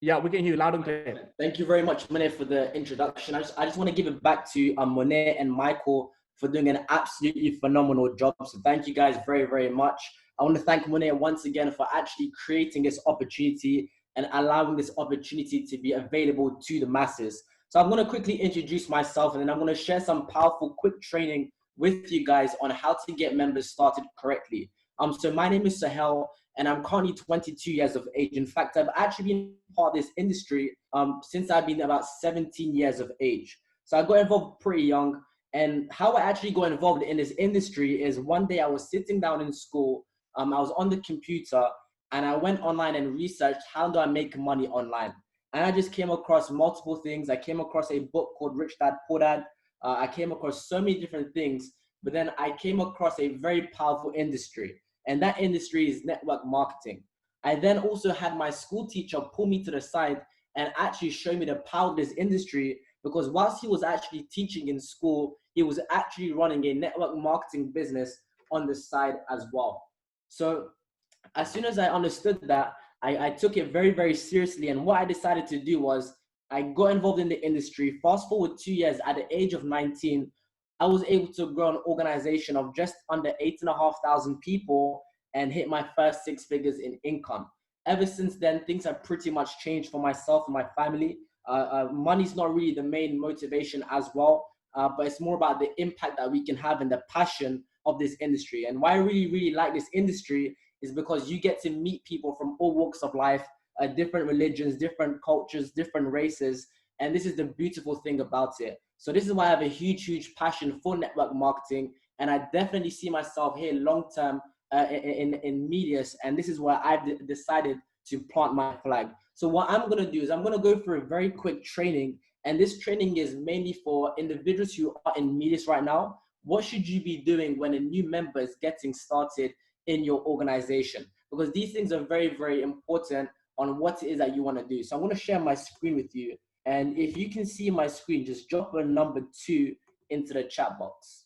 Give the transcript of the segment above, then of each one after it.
Yeah, we can hear you loud and clear. Thank you very much, Monet, for the introduction. I just want to give it back to Monet and Michael for doing an absolutely phenomenal job. So thank you guys very, very much. I want to thank Monet once again for actually creating this opportunity and allowing this opportunity to be available to the masses. So I'm going to quickly introduce myself, and then I'm going to share some powerful, quick training with you guys on how to get members started correctly. So my name is Suhail, and I'm currently 22 years of age. In fact, I've actually been part of this industry since I've been about 17 years of age. So I got involved pretty young. And how I actually got involved in this industry is one day I was sitting down in school. I was on the computer and I went online and researched how do I make money online. And I just came across multiple things. I came across a book called Rich Dad Poor Dad. I came across so many different things, but then I came across a very powerful industry. And that industry is network marketing. I then also had my school teacher pull me to the side and actually show me the power of this industry, because whilst he was actually teaching in school, he was actually running a network marketing business on the side as well. So as soon as I understood that, I took it very, very seriously. And what I decided to do was I got involved in the industry. Fast forward 2 years, at the age of 19, I was able to grow an organization of just under 8,500 people and hit my first 6 figures in income. Ever since then, things have pretty much changed for myself and my family. Money's not really the main motivation as well, but it's more about the impact that we can have and the passion of this industry. And why I really, really like this industry is because you get to meet people from all walks of life, different religions, different cultures, different races. And this is the beautiful thing about it. So this is why I have a huge, huge passion for network marketing. And I definitely see myself here long-term in medias. And this is where I've decided to plant my flag. So what I'm going to do is I'm going to go through a very quick training. And this training is mainly for individuals who are in medias right now. What should you be doing when a new member is getting started in your organization? Because these things are very, very important on what it is that you want to do. So I'm going to share my screen with you. And if you can see my screen, just drop a number 2 into the chat box.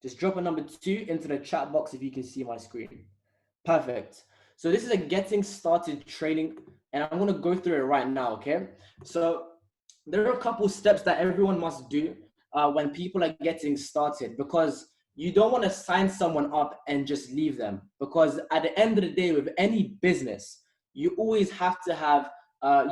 Just drop a number 2 into the chat box if you can see my screen. Perfect. So this is a getting started training, and I'm going to go through it right now, okay? So there are a couple steps that everyone must do when people are getting started, because you don't want to sign someone up and just leave them. Because at the end of the day, with any business, you always have to have,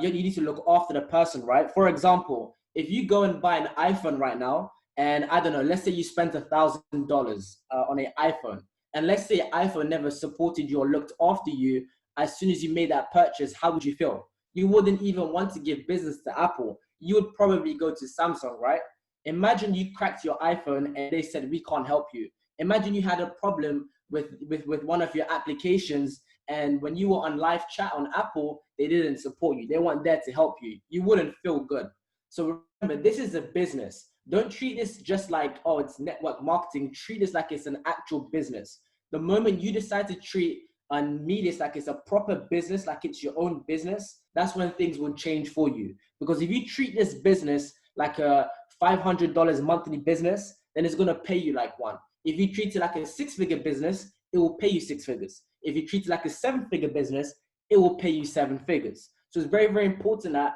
you need to look after the person, right? For example, if you go and buy an iPhone right now, and I don't know, let's say you spent $1,000 on an iPhone, and let's say iPhone never supported you or looked after you as soon as you made that purchase, how would you feel? You wouldn't even want to give business to Apple. You would probably go to Samsung, right? Imagine you cracked your iPhone and they said, we can't help you. Imagine you had a problem with one of your applications, and when you were on live chat on Apple, they didn't support you. They weren't there to help you. You wouldn't feel good. So remember, this is a business. Don't treat this just like, oh, it's network marketing. Treat this like it's an actual business. The moment you decide to treat media like it's a proper business, like it's your own business, that's when things will change for you. Because if you treat this business like a $500 monthly business, then it's going to pay you like one. If you treat it like a 6-figure business, it will pay you 6 figures. If you treat it like a 7-figure business, it will pay you 7 figures. So it's very, very important that,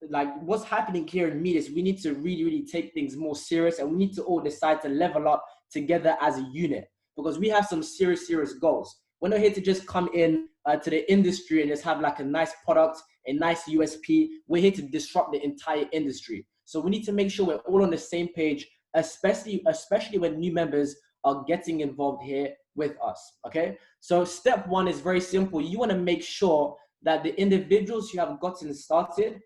like, what's happening here in media is we need to really, really take things more serious, and we need to all decide to level up together as a unit, because we have some serious, serious goals. We're not here to just come in to the industry and just have like a nice product, a nice USP. We're here to disrupt the entire industry. So we need to make sure we're all on the same page, especially when new members are getting involved here with us, okay? So step 1 is very simple. You want to make sure that the individuals who have gotten started,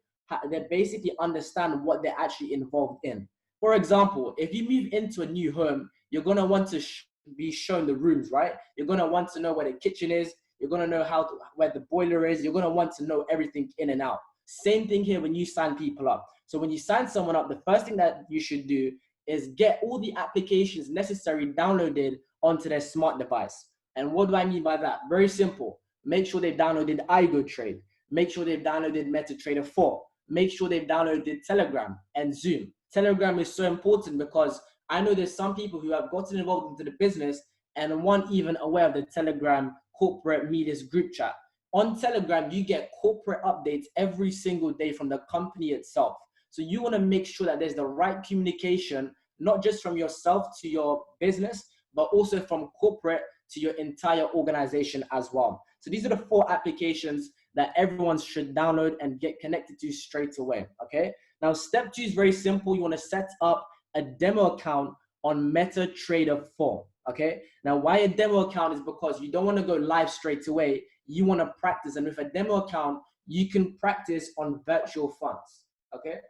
they basically understand what they're actually involved in. For example, if you move into a new home, you're going to want to be shown the rooms, right? You're going to want to know where the kitchen is. You're going to know where the boiler is. You're going to want to know everything in and out. Same thing here when you sign people up. So when you sign someone up, the first thing that you should do is get all the applications necessary downloaded onto their smart device. And what do I mean by that? Very simple. Make sure they've downloaded iGoTrade. Make sure they've downloaded MetaTrader 4. Make sure they've downloaded Telegram and Zoom. Telegram is so important because I know there's some people who have gotten involved into the business and one even aware of the Telegram corporate media's group chat. On Telegram, you get corporate updates every single day from the company itself. So you want to make sure that there's the right communication, not just from yourself to your business, but also from corporate to your entire organization as well. So these are the 4 applications that everyone should download and get connected to straight away, okay? Now, step 2 is very simple. You want to set up a demo account on MetaTrader 4, okay? Now, why a demo account is because you don't want to go live straight away. You want to practice, and with a demo account, you can practice on virtual funds, okay?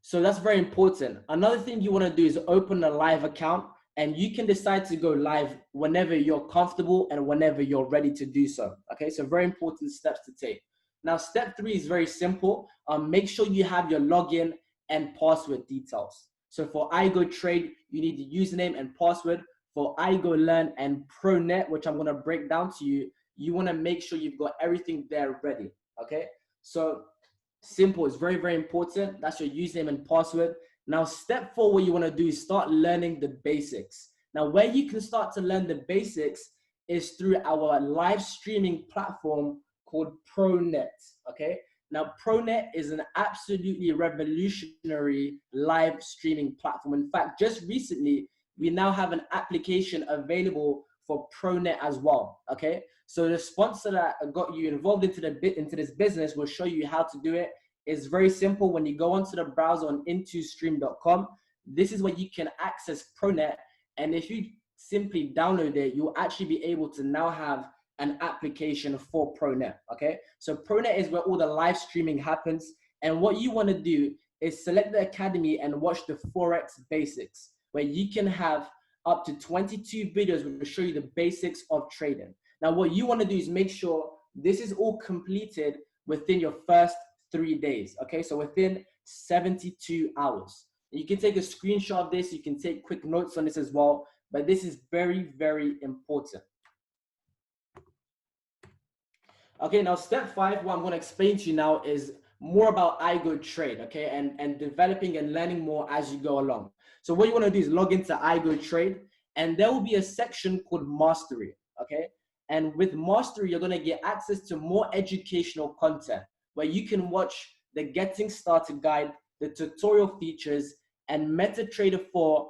So that's very important. Another thing you want to do is open a live account, and you can decide to go live whenever you're comfortable and whenever you're ready to do so, okay? So very important steps to take. Now, step 3 is very simple. Make sure you have your login and password details. So for iGoTrade, you need the username and password. For iGoLearn and ProNet, which I'm going to break down to you, you want to make sure you've got everything there ready, okay? So simple, it's very, very important. That's your username and password. Now, step 4, what you want to do is start learning the basics. Now, where you can start to learn the basics is through our live streaming platform called ProNet, okay? Now, ProNet is an absolutely revolutionary live streaming platform. In fact, just recently, we now have an application available for ProNet as well, okay? So the sponsor that got you involved into this business will show you how to do it. It's very simple. When you go onto the browser on intostream.com, this is where you can access ProNet. And if you simply download it, you'll actually be able to now have an application for ProNet, okay? So ProNet is where all the live streaming happens. And what you want to do is select the academy and watch the Forex basics, where you can have up to 22 videos which will show you the basics of trading. Now, what you want to do is make sure this is all completed within your first 3 days, okay? So within 72 hours. You can take a screenshot of this. You can take quick notes on this as well, but this is very, very important. Okay, now step 5, what I'm going to explain to you now is more about iGoTrade, okay, and developing and learning more as you go along. So what you want to do is log into iGoTrade, and there will be a section called Mastery, okay? And with Mastery, you're going to get access to more educational content where you can watch the Getting Started guide, the tutorial features, and MetaTrader 4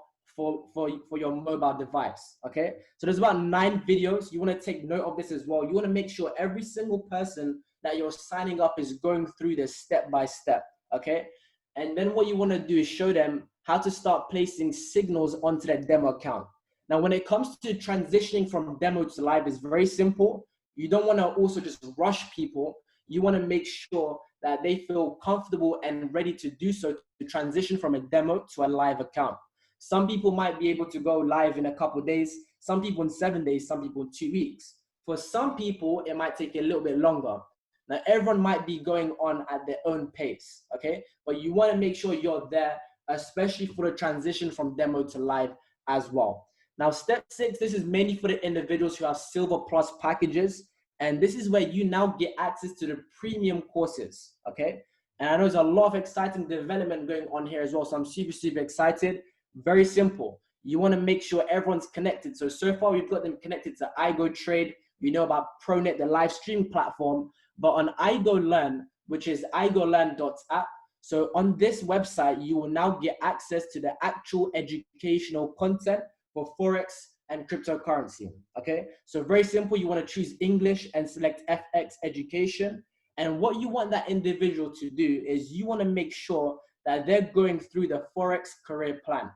for your mobile device, okay? So there's about 9 videos. You want to take note of this as well. You want to make sure every single person that you're signing up is going through this step by step, okay? And then what you want to do is show them how to start placing signals onto their demo account. Now, when it comes to transitioning from demo to live, it's very simple. You don't want to also just rush people. You want to make sure that they feel comfortable and ready to do so to transition from a demo to a live account. Some people might be able to go live in a couple of days, some people in 7 days, some people in 2 weeks. For some people, it might take a little bit longer. Now, everyone might be going on at their own pace, okay? But you want to make sure you're there, especially for the transition from demo to live as well. Now, step 6, this is mainly for the individuals who have Silver Plus packages. And this is where you now get access to the premium courses, okay? And I know there's a lot of exciting development going on here as well. So I'm super, super excited. Very simple. You want to make sure everyone's connected. So far we've got them connected to iGoTrade. We know about ProNet, the live stream platform, but on iGoLearn, which is iGoLearn.app. So on this website, you will now get access to the actual educational content for Forex and cryptocurrency, okay? So very simple. You want to choose English and select FX education. And what you want that individual to do is you want to make sure that they're going through the Forex career plan.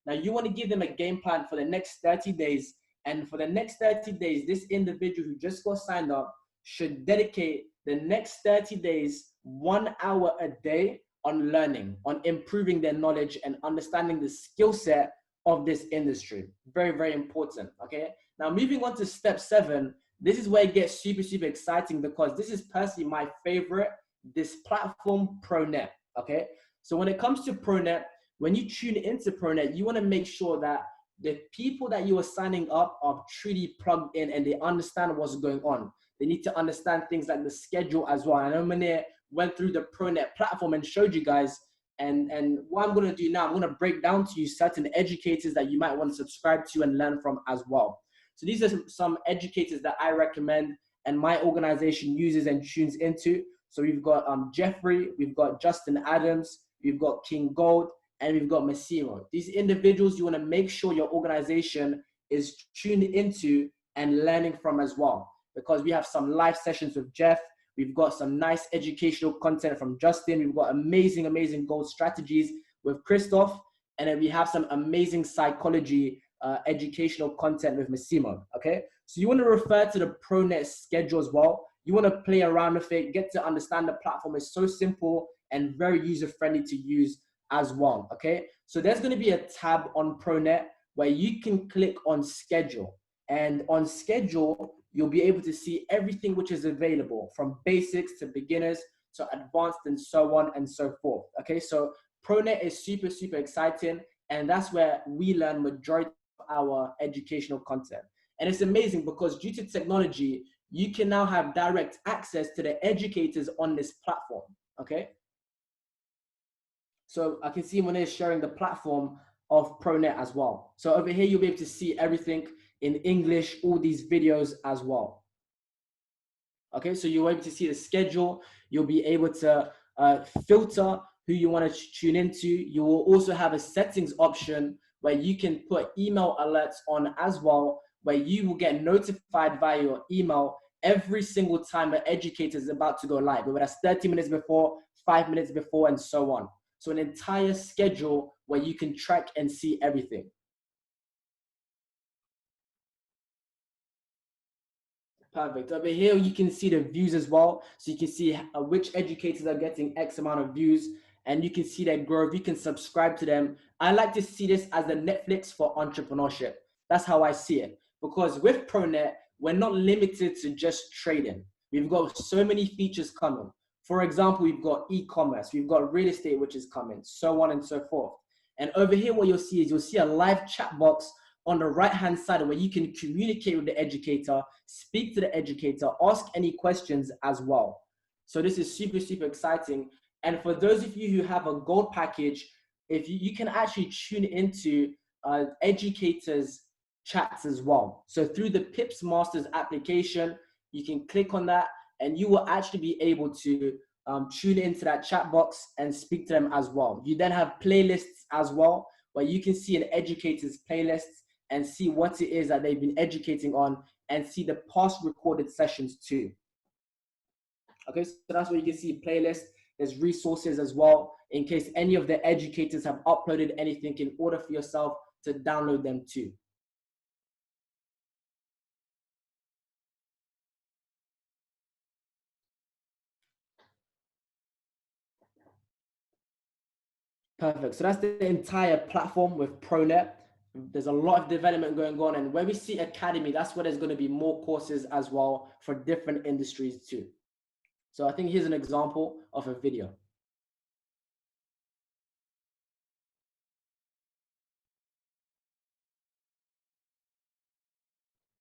Now, you want to give them a game plan for the next 30 days. And for the next 30 days, this individual who just got signed up should dedicate the next 30 days, 1 hour a day on learning, on improving their knowledge and understanding the skill set of this industry. Very, very important, okay? Now, moving on to step 7, this is where it gets super, super exciting because this is personally my favorite, this platform, ProNet, okay? So when it comes to ProNet, when you tune into ProNet, you want to make sure that the people that you are signing up are truly plugged in and they understand what's going on. They need to understand things like the schedule as well. I know Manir went through the ProNet platform and showed you guys, And what I'm going to do now, I'm going to break down to you certain educators that you might want to subscribe to and learn from as well. So these are some educators that I recommend and my organization uses and tunes into. So we've got Jeffrey, we've got Justin Adams, we've got King Gold, and we've got Massimo. These individuals you want to make sure your organization is tuned into and learning from as well, because we have some live sessions with Jeff. We've got some nice educational content from Justin. We've got amazing gold strategies with Christoph. And then we have some amazing psychology educational content with Massimo, okay? So you want to refer to the ProNet schedule as well. You want to play around with it, get to understand the platform. Is so simple and very user-friendly to use as well, okay? So there's going to be a tab on ProNet where you can click on schedule. And on schedule, you'll be able to see everything which is available from basics to beginners to advanced and so on and so forth. Okay, so ProNet is super exciting, and that's where we learn majority of our educational content. And it's amazing because due to technology, you can now have direct access to the educators on this platform. Okay, so I can see Monet sharing the platform of ProNet as well. So over here, you'll be able to see everything in English, all these videos as well. Okay, so you're able to see the schedule. You'll be able to filter who you want to tune into. You will also have a settings option where you can put email alerts on as well, where you will get notified via your email every single time an educator is about to go live, whether that's 30 minutes before, 5 minutes before, and so on. So an entire schedule where you can track and see everything. Perfect. Over here, you can see the views as well. So you can see which educators are getting X amount of views, and you can see their growth. You can subscribe to them. I like to see this as the Netflix for entrepreneurship. That's how I see it. Because with ProNet, we're not limited to just trading. We've got so many features coming. For example, we've got e-commerce, we've got real estate, which is coming, so on and so forth. And over here, what you'll see is you'll see a live chat box on the right-hand side where you can communicate with the educator, speak to the educator, ask any questions as well. So this is super exciting. And for those of you who have a gold package, if you can actually tune into educators' chats as well. So through the Pips Masters application, you can click on that and you will actually be able to tune into that chat box and speak to them as well. You then have playlists as well, where you can see an educator's playlists and see what it is that they've been educating on and see the past recorded sessions too. Okay, so that's where you can see playlists. There's resources as well in case any of the educators have uploaded anything in order for yourself to download them too. Perfect. So that's the entire platform with ProNet. There's a lot of development going on, and where we see Academy, that's where there's going to be more courses as well for different industries too. So I think here's an example of a video.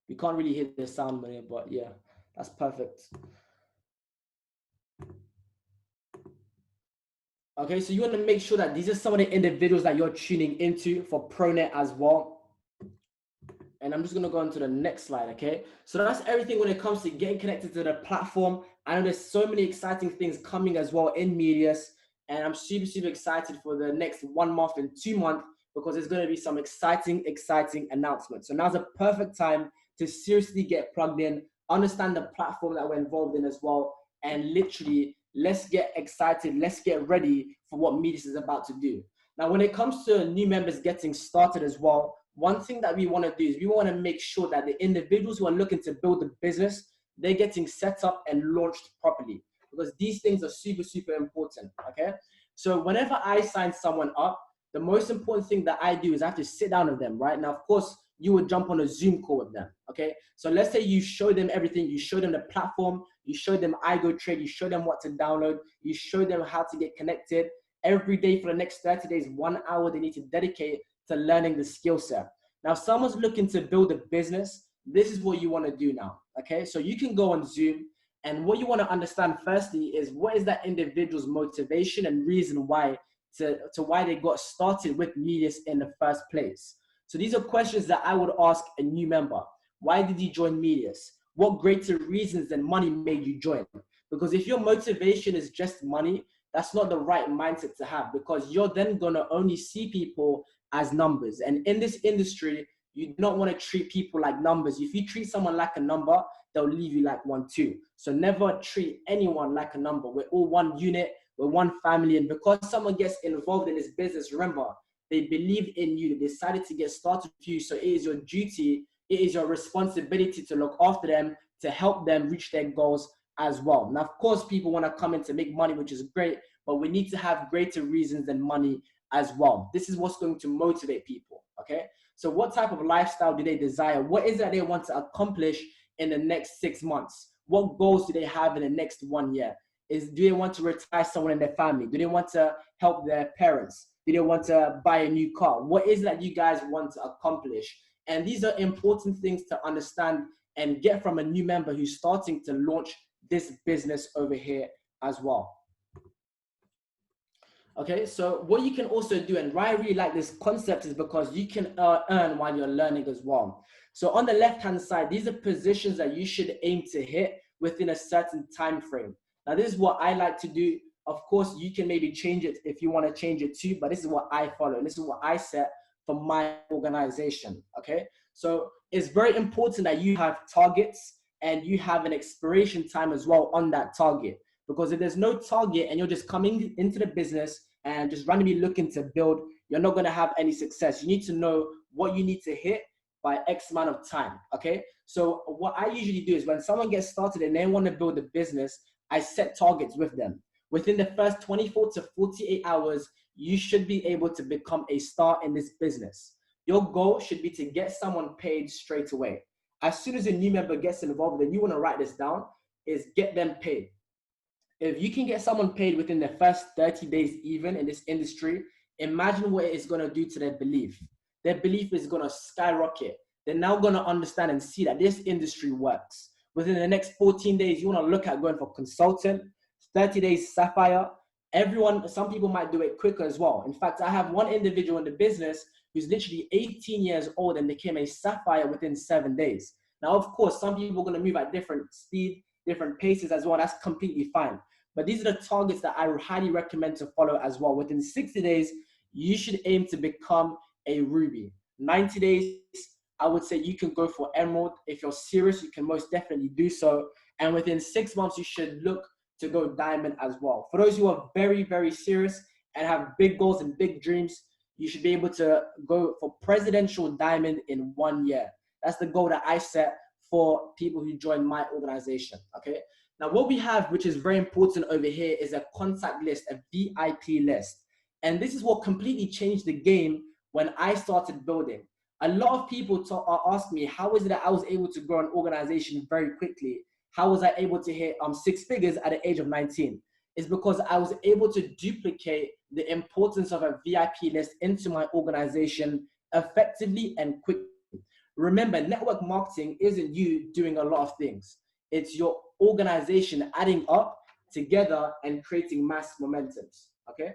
We can't really hear the sound, but yeah, that's perfect. Okay, so you want to make sure that these are some of the individuals that you're tuning into for ProNet as well. And I'm just going to go on to the next slide, okay? So that's everything when it comes to getting connected to the platform. I know there's so many exciting things coming as well in Medius, and I'm super excited for the next 1 month and 2 months because there's going to be some exciting announcements. So now's a perfect time to seriously get plugged in, understand the platform that we're involved in as well, and literally let's get excited, let's get ready for what Medius is about to do. Now, when it comes to new members getting started as well, one thing that we want to do is we want to make sure that the individuals who are looking to build a business, they're getting set up and launched properly, because these things are super important, okay? So whenever I sign someone up, the most important thing that I do is I have to sit down with them, right? Now, of course, you would jump on a Zoom call with them, okay? So let's say you show them everything, you show them the platform, you show them iGoTrade, you show them what to download, you show them how to get connected. Every day for the next 30 days, 1 hour they need to dedicate to learning the skill set. Now, if someone's looking to build a business, this is what you want to do now, okay? So you can go on Zoom, and what you want to understand firstly is what is that individual's motivation and reason why to why they got started with Medius in the first place. So these are questions that I would ask a new member. Why did you join Medius? What greater reasons than money made you join? Because if your motivation is just money, that's not the right mindset to have, because you're then going to only see people as numbers. And in this industry, you do not want to treat people like numbers. If you treat someone like a number, they'll leave you like one too. So never treat anyone like a number. We're all one unit, we're one family. And because someone gets involved in this business, remember, they believe in you, they decided to get started with you. So it is your duty, it is your responsibility to look after them, to help them reach their goals as well. Now, of course, people want to come in to make money, which is great, but we need to have greater reasons than money as well. This is what's going to motivate people, okay? So what type of lifestyle do they desire? What is it that they want to accomplish in the next 6 months? What goals do they have in the next 1 year? Do they want to retire someone in their family? Do they want to help their parents? Do they want to buy a new car? What is it that you guys want to accomplish? And these are important things to understand and get from a new member who's starting to launch this business over here as well. Okay, so what you can also do, and why I really like this concept, is because you can earn while you're learning as well. So on the left-hand side, these are positions that you should aim to hit within a certain time frame. Now, this is what I like to do. Of course, you can maybe change it if you want to change it too, but this is what I follow. And this is what I set for my organization, okay? So it's very important that you have targets and you have an expiration time as well on that target. Because if there's no target and you're just coming into the business and just randomly looking to build, you're not going to have any success. You need to know what you need to hit by X amount of time, okay? So what I usually do is when someone gets started and they want to build a business, I set targets with them. Within the first 24 to 48 hours, you should be able to become a star in this business. Your goal should be to get someone paid straight away. As soon as a new member gets involved, and you want to write this down, is get them paid. If you can get someone paid within the first 30 days, even in this industry, imagine what it is going to do to their belief. Their belief is going to skyrocket. They're now going to understand and see that this industry works. Within the next 14 days, you want to look at going for consultant, 30 days sapphire. Some people might do it quicker as well. In fact, I have one individual in the business who's literally 18 years old and became a sapphire within 7 days. Now, of course, some people are going to move at different speed, different paces as well. That's completely fine. But these are the targets that I highly recommend to follow as well. Within 60 days, you should aim to become a ruby. 90 days, I would say you can go for emerald. If you're serious, you can most definitely do so. And within 6 months, you should look to go diamond as well. For those who are very, very serious and have big goals and big dreams, you should be able to go for presidential diamond in 1 year. That's the goal that I set for people who join my organization, okay? Now, what we have, which is very important over here, is a contact list, a VIP list. And this is what completely changed the game when I started building. A lot of people ask me, how is it that I was able to grow an organization very quickly? How was I able to hit 6 figures at the age of 19? It's because I was able to duplicate the importance of a VIP list into my organization effectively and quickly. Remember, network marketing isn't you doing a lot of things. It's your organization adding up together and creating mass momentums, okay?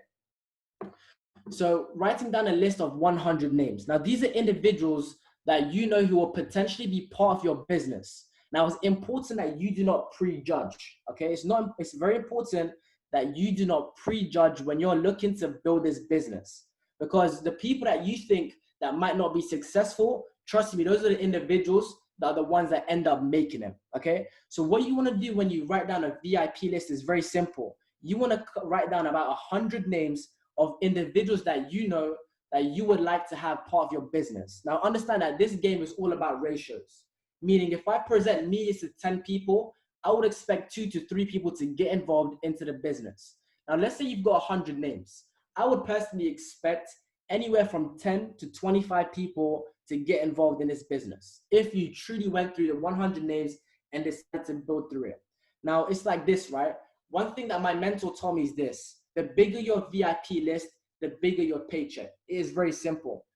So writing down a list of 100 names. Now, these are individuals that you know who will potentially be part of your business. Now, it's important that you do not prejudge, okay? It's very important that you do not prejudge when you're looking to build this business, because the people that you think that might not be successful, trust me, those are the individuals that are the ones that end up making them, okay? So what you want to do when you write down a VIP list is very simple. You want to write down about 100 names of individuals that you know that you would like to have part of your business. Now, understand that this game is all about ratios, meaning if I present media to 10 people, I would expect 2 to 3 people to get involved into the business. Now, let's say you've got 100 names. I would personally expect anywhere from 10 to 25 people to get involved in this business if you truly went through the 100 names and decided to build through it. Now, it's like this, right? One thing that my mentor told me is this: the bigger your VIP list, the bigger your paycheck. It is very simple.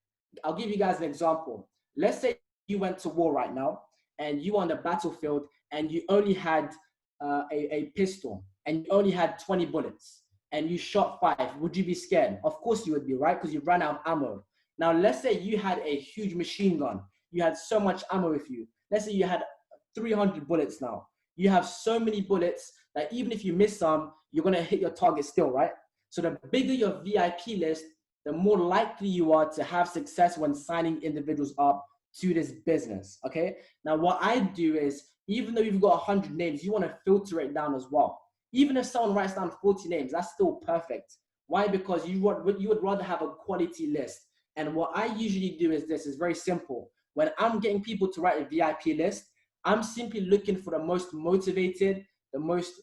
I'll give you guys an example. Let's say you went to war right now and you were on the battlefield and you only had a pistol and you only had 20 bullets. and you shot 5, would you be scared? Of course you would be, right? Because you ran out of ammo. Now, let's say you had a huge machine gun. You had so much ammo with you. Let's say you had 300 bullets now. You have so many bullets that even if you miss some, you're going to hit your target still, right? So the bigger your VIP list, the more likely you are to have success when signing individuals up to this business, okay? Now, what I do is, even though you've got 100 names, you want to filter it down as well. Even if someone writes down 40 names, that's still perfect. Why? Because you would rather have a quality list. And what I usually do is this, is very simple. When I'm getting people to write a VIP list, I'm simply looking for the most motivated, the most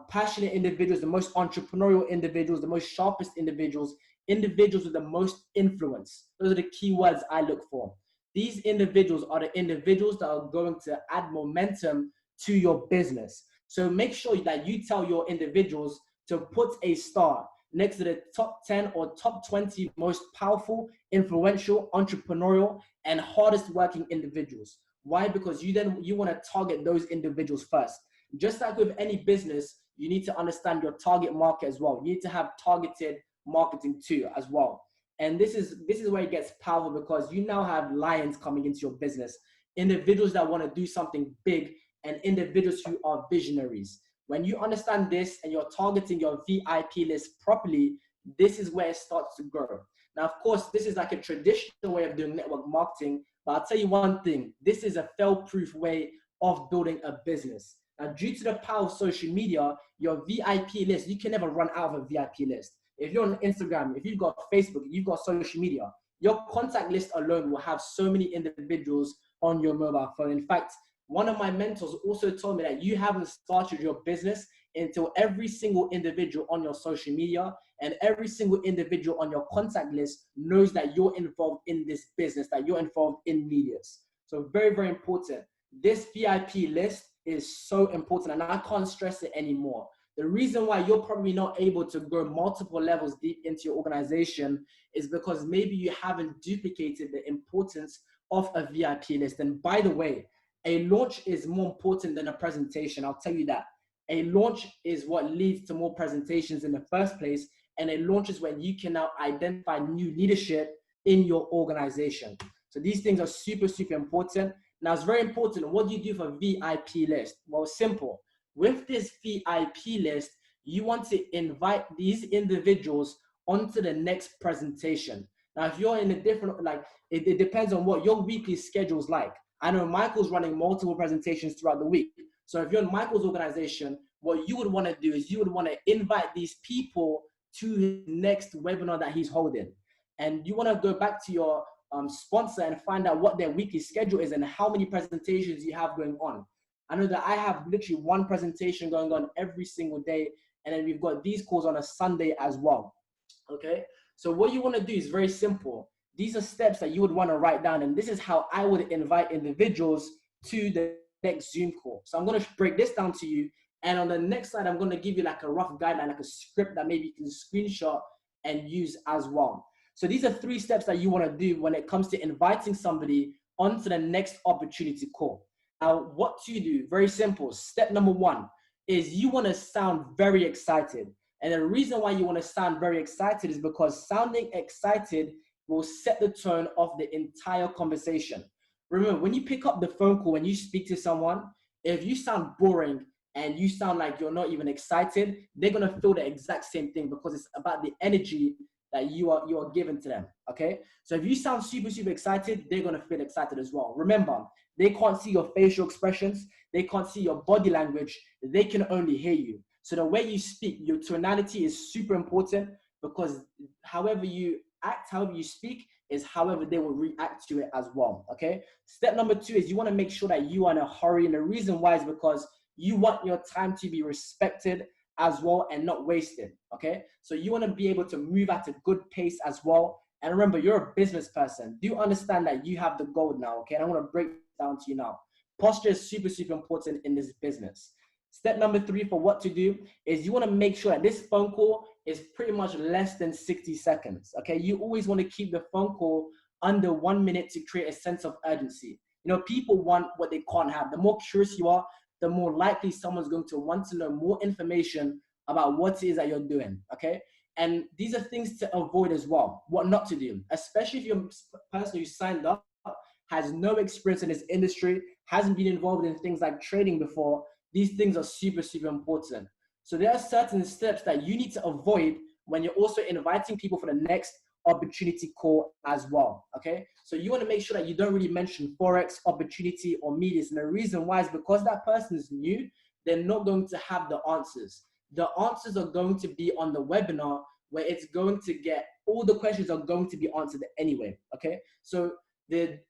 passionate individuals, the most entrepreneurial individuals, the most sharpest individuals, individuals with the most influence. Those are the keywords I look for. These individuals are the individuals that are going to add momentum to your business. So make sure that you tell your individuals to put a star next to the top 10 or top 20 most powerful, influential, entrepreneurial, and hardest working individuals. Why? Because you want to target those individuals first. Just like with any business, you need to understand your target market as well. You need to have targeted marketing too as well. And this is where it gets powerful, because you now have lions coming into your business, individuals that want to do something big, and individuals who are visionaries. When you understand this and you're targeting your VIP list properly, this is where it starts to grow. Now, of course, this is like a traditional way of doing network marketing, but I'll tell you one thing, this is a fail-proof way of building a business. Now, due to the power of social media, your VIP list, you can never run out of a VIP list. If you're on Instagram, if you've got Facebook, you've got social media, your contact list alone will have so many individuals on your mobile phone. In fact, one of my mentors also told me that you haven't started your business until every single individual on your social media and every single individual on your contact list knows that you're involved in this business, that you're involved in medias. So very, very important. This VIP list is so important, and I can't stress it anymore. The reason why you're probably not able to grow multiple levels deep into your organization is because maybe you haven't duplicated the importance of a VIP list. And by the way, a launch is more important than a presentation. I'll tell you that. A launch is what leads to more presentations in the first place. And a launch is when you can now identify new leadership in your organization. So these things are super, super important. Now, it's very important. What do you do for VIP list? Well, simple. With this VIP list, you want to invite these individuals onto the next presentation. Now, if you're in a different, like, it depends on what your weekly schedule is like. I know Michael's running multiple presentations throughout the week. So if you're in Michael's organization, what you would want to do is you would want to invite these people to his next webinar that he's holding. And you want to go back to your sponsor and find out what their weekly schedule is and how many presentations you have going on. I know that I have literally one presentation going on every single day. And then we've got these calls on a Sunday as well. Okay. So what you want to do is very simple. These are steps that you would want to write down. And this is how I would invite individuals to the next Zoom call. So I'm going to break this down to you. And on the next slide, I'm going to give you like a rough guideline, like a script that maybe you can screenshot and use as well. So these are 3 steps that you want to do when it comes to inviting somebody onto the next opportunity call. Now, what to do? Very simple. Step number 1 is you want to sound very excited. And the reason why you want to sound very excited is because sounding excited will set the tone of the entire conversation. Remember, when you pick up the phone call, when you speak to someone, if you sound boring and you sound like you're not even excited, they're going to feel the exact same thing, because it's about the energy that you are giving to them, okay? So if you sound super, super excited, they're going to feel excited as well. Remember, they can't see your facial expressions. They can't see your body language. They can only hear you. So the way you speak, your tonality is super important, because however you act, however you speak, is however they will react to it as well, okay? Step number 2 is you want to make sure that you are in a hurry. And the reason why is because you want your time to be respected as well and not wasted, okay? So you want to be able to move at a good pace as well. And remember, you're a business person. Do you understand that you have the gold now, okay? And I want to break it down to you now. Posture is super, super important in this business. Step number 3 for what to do is you want to make sure that this phone call is pretty much less than 60 seconds, okay? You always want to keep the phone call under 1 minute to create a sense of urgency. You know, people want what they can't have. The more curious you are, the more likely someone's going to want to know more information about what it is that you're doing, okay? And these are things to avoid as well, what not to do, especially if you're a person who signed up, has no experience in this industry, hasn't been involved in things like trading before. These things are super, super important. So there are certain steps that you need to avoid when you're also inviting people for the next opportunity call as well, okay? So you want to make sure that you don't really mention Forex, opportunity, or media. And the reason why is because that person is new, they're not going to have the answers. The answers are going to be on the webinar where it's going to get, all the questions are going to be answered anyway, okay? So the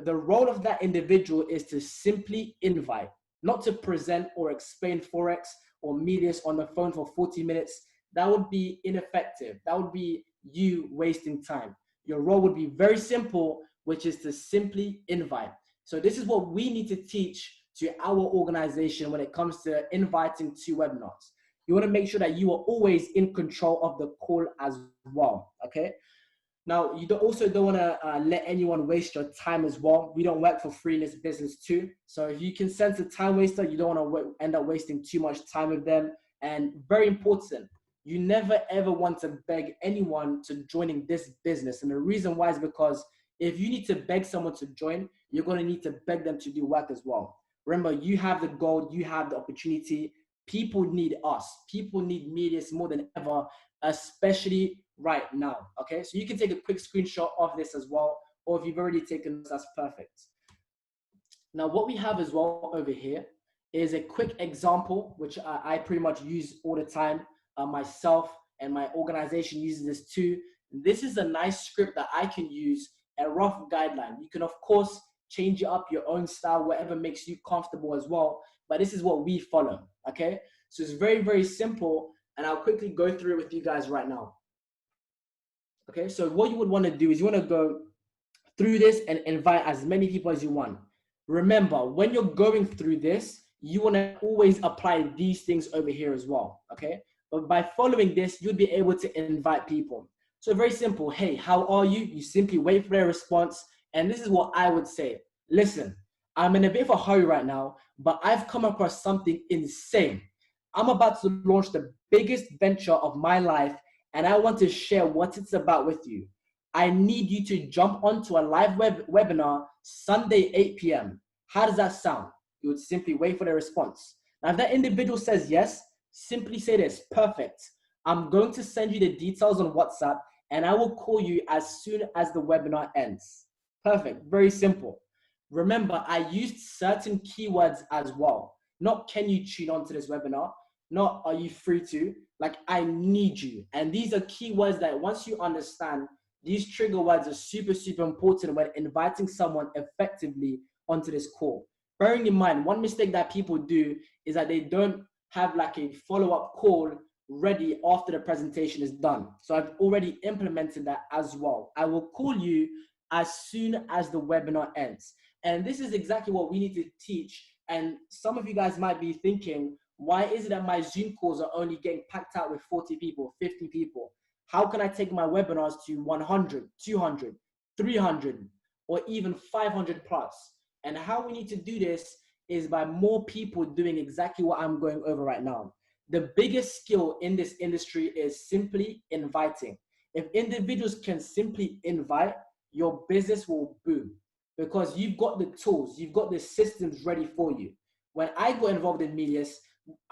role of that individual is to simply invite, not to present or explain Forex or medias on the phone for 40 minutes. That would be ineffective. That would be you wasting time. Your role would be very simple, which is to simply invite. So this is what we need to teach to our organization when it comes to inviting to webinars. You want to make sure that you are always in control of the call as well, okay? Now, you also don't want to let anyone waste your time as well. We don't work for free in this business too. So if you can sense a time waster, you don't want to end up wasting too much time with them. And very important, you never ever want to beg anyone to joining this business. And the reason why is because if you need to beg someone to join, you're going to need to beg them to do work as well. Remember, you have the goal, you have the opportunity. People need us. People need media more than ever, especially right now, okay? So you can take a quick screenshot of this as well, or if you've already taken this, that's perfect. Now, what we have as well over here is a quick example, which I pretty much use all the time. Myself and my organization uses this too. This is a nice script that I can use, a rough guideline. You can, of course, change it up your own style, whatever makes you comfortable as well. But this is what we follow, okay? So it's very, very simple. And I'll quickly go through it with you guys right now. Okay, so what you would want to do is you want to go through this and invite as many people as you want. Remember, when you're going through this, you want to always apply these things over here as well, okay? But by following this, you'll be able to invite people. So very simple. Hey, how are you? You simply wait for their response. And this is what I would say. Listen, I'm in a bit of a hurry right now, but I've come across something insane. I'm about to launch the biggest venture of my life, and I want to share what it's about with you. I need you to jump onto a live webinar Sunday, 8 p.m. How does that sound? You would simply wait for the response. Now, if that individual says yes, simply say this: perfect. I'm going to send you the details on WhatsApp, and I will call you as soon as the webinar ends. Perfect. Very simple. Remember, I used certain keywords as well. Not can you tune on to this webinar, not are you free to, like I need you. And these are keywords that once you understand, these trigger words are super, super important when inviting someone effectively onto this call. Bearing in mind, one mistake that people do is that they don't have like a follow-up call ready after the presentation is done. So I've already implemented that as well. I will call you as soon as the webinar ends. And this is exactly what we need to teach. And some of you guys might be thinking, why is it that my Zoom calls are only getting packed out with 40 people, 50 people? How can I take my webinars to 100, 200, 300, or even 500 plus? And how we need to do this is by more people doing exactly what I'm going over right now. The biggest skill in this industry is simply inviting. If individuals can simply invite, your business will boom because you've got the tools, you've got the systems ready for you. When I got involved in Medias,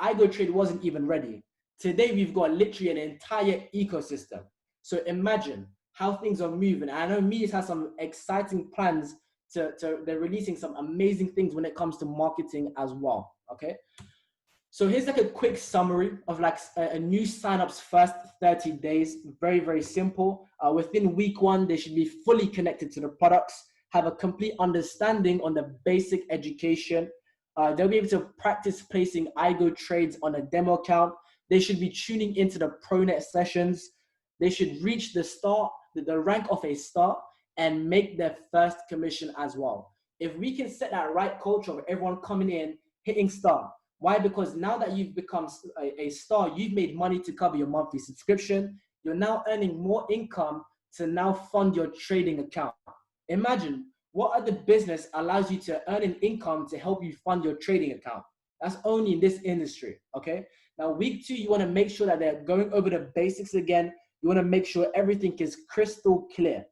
iGoTrade wasn't even ready. Today, we've got literally an entire ecosystem. So imagine how things are moving. I know Medias has some exciting plans they're releasing some amazing things when it comes to marketing as well, okay? So here's like a quick summary of like a new signups first 30 days. Very, very simple. Within week 1, they should be fully connected to the products, have a complete understanding on the basic education. They'll be able to practice placing iGo trades on a demo account. They should be tuning into the ProNet sessions. They should reach the rank of a star and make their first commission as well. If we can set that right culture of everyone coming in, hitting star. Why? Because now that you've become a star, you've made money to cover your monthly subscription. You're now earning more income to now fund your trading account. Imagine what other business allows you to earn an income to help you fund your trading account. That's only in this industry, okay? Now, week 2, you want to make sure that they're going over the basics again. You want to make sure everything is crystal clear.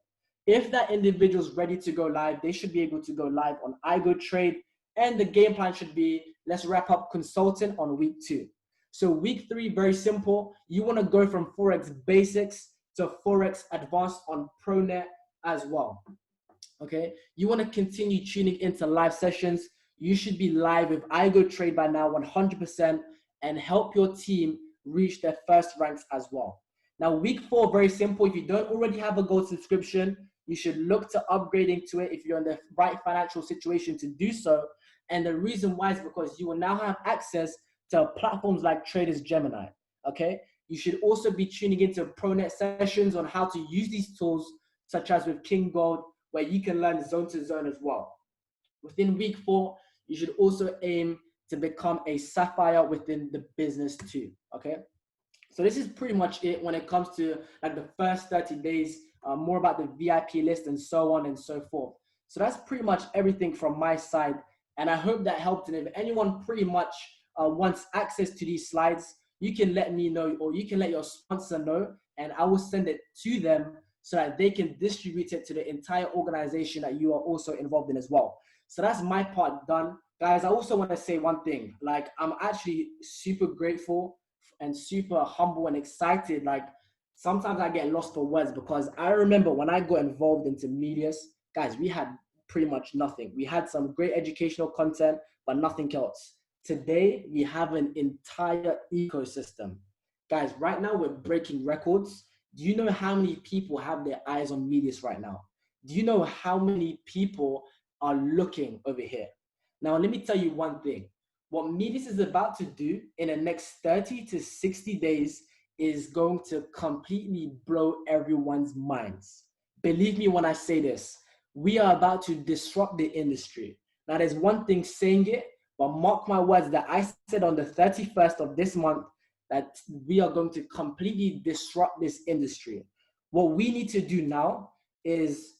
If that individual is ready to go live, they should be able to go live on iGoTrade. And the game plan should be, let's wrap up consultant on week 2. So week 3, very simple. You want to go from Forex basics to Forex advanced on ProNet as well. Okay, you want to continue tuning into live sessions. You should be live with iGoTrade by now 100% and help your team reach their first ranks as well. Now, week 4, very simple. If you don't already have a gold subscription, you should look to upgrading to it if you're in the right financial situation to do so. And the reason why is because you will now have access to platforms like Traders Gemini. Okay, you should also be tuning into ProNet sessions on how to use these tools, such as with King Gold, where you can learn zone to zone as well. Within week 4, you should also aim to become a sapphire within the business too, okay? So this is pretty much it when it comes to like the first 30 days, more about the VIP list and so on and so forth. So that's pretty much everything from my side. And I hope that helped. And if anyone pretty much wants access to these slides, you can let me know, or you can let your sponsor know, and I will send it to them so that they can distribute it to the entire organization that you are also involved in as well. So that's my part done. Guys, I also want to say one thing. Like, I'm actually super grateful and super humble and excited. Like, sometimes I get lost for words because I remember when I got involved into medias, guys, we had pretty much nothing. We had some great educational content, but nothing else. Today, we have an entire ecosystem. Guys, right now we're breaking records. Do you know how many people have their eyes on Medius right now? Do you know how many people are looking over here? Now, let me tell you one thing. What Medius is about to do in the next 30 to 60 days is going to completely blow everyone's minds. Believe me when I say this, we are about to disrupt the industry. Now, there's one thing saying it, but mark my words that I said on the 31st of this month, that we are going to completely disrupt this industry. What we need to do now is,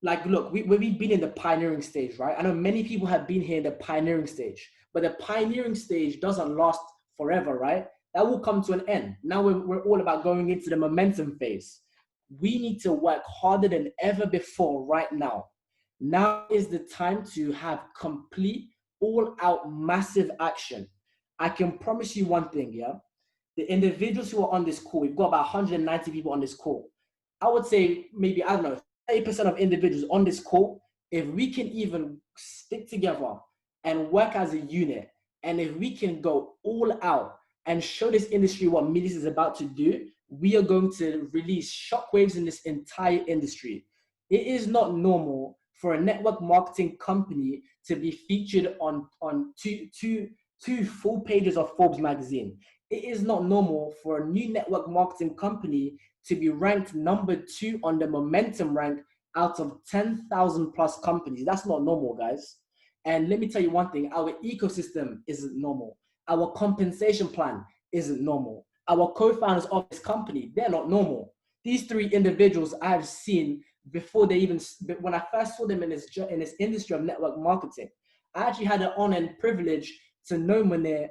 like, look, we've been in the pioneering stage, right? I know many people have been here in the pioneering stage, but the pioneering stage doesn't last forever, right? That will come to an end. Now we're all about going into the momentum phase. We need to work harder than ever before right now. Now is the time to have complete, all-out, massive action. I can promise you one thing, yeah? The individuals who are on this call, we've got about 190 people on this call. I would say maybe, I don't know, 30% of individuals on this call, if we can even stick together and work as a unit, and if we can go all out and show this industry what Medius is about to do, we are going to release shockwaves in this entire industry. It is not normal for a network marketing company to be featured on two full pages of Forbes magazine. It is not normal for a new network marketing company to be ranked number 2 on the momentum rank out of 10,000 plus companies. That's not normal, guys. And let me tell you one thing, our ecosystem isn't normal. Our compensation plan isn't normal. Our co-founders of this company, they're not normal. These 3 individuals I have seen before they even, when I first saw them in this industry of network marketing, I actually had the honor and privilege to know Munir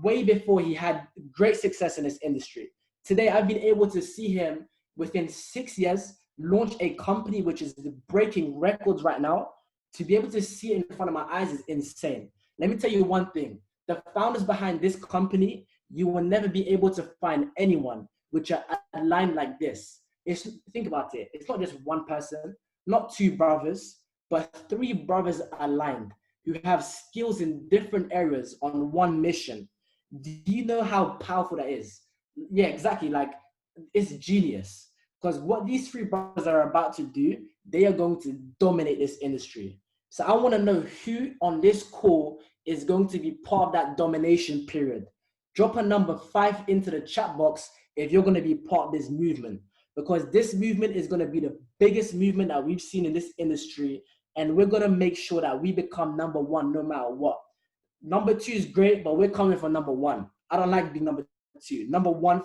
way before he had great success in this industry. Today, I've been able to see him within 6 years launch a company which is breaking records right now. To be able to see it in front of my eyes is insane. Let me tell you one thing. The founders behind this company, you will never be able to find anyone which are aligned like this. Think about it. It's not just one person, not 2 brothers, but 3 brothers aligned who have skills in different areas on one mission. Do you know how powerful that is? Yeah, exactly. Like, it's genius. Because what these 3 brothers are about to do, they are going to dominate this industry. So I want to know who on this call is going to be part of that domination period. Drop a number 5 into the chat box if you're going to be part of this movement. Because this movement is going to be the biggest movement that we've seen in this industry. And we're going to make sure that we become number 1 no matter what. Number 2 is great, but we're coming for number 1. I don't like being number 2. Number 1,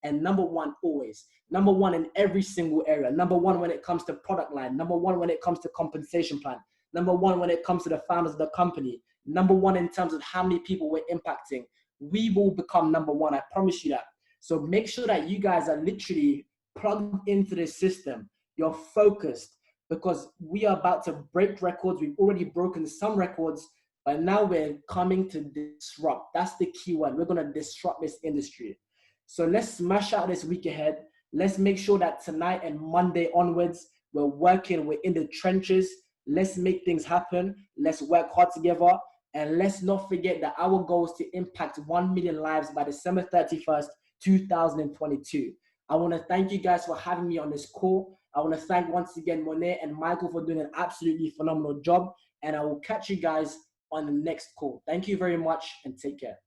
and number 1 always. Number 1 in every single area. Number 1 when it comes to product line. Number 1 when it comes to compensation plan. Number 1 when it comes to the founders of the company. Number 1 in terms of how many people we're impacting. we will become number one. I promise you that. So make sure that you guys are literally plugged into this system. You're focused, because we are about to break records. We've already broken some records, but now we're coming to disrupt. That's the key word. We're going to disrupt this industry. So let's smash out this week ahead. Let's make sure that tonight and Monday onwards, we're working, we're in the trenches. Let's make things happen. Let's work hard together. And let's not forget that our goal is to impact 1 million lives by December 31st, 2022. I want to thank you guys for having me on this call. I want to thank once again Monet and Michael for doing an absolutely phenomenal job. And I will catch you guys on the next call. Thank you very much and take care.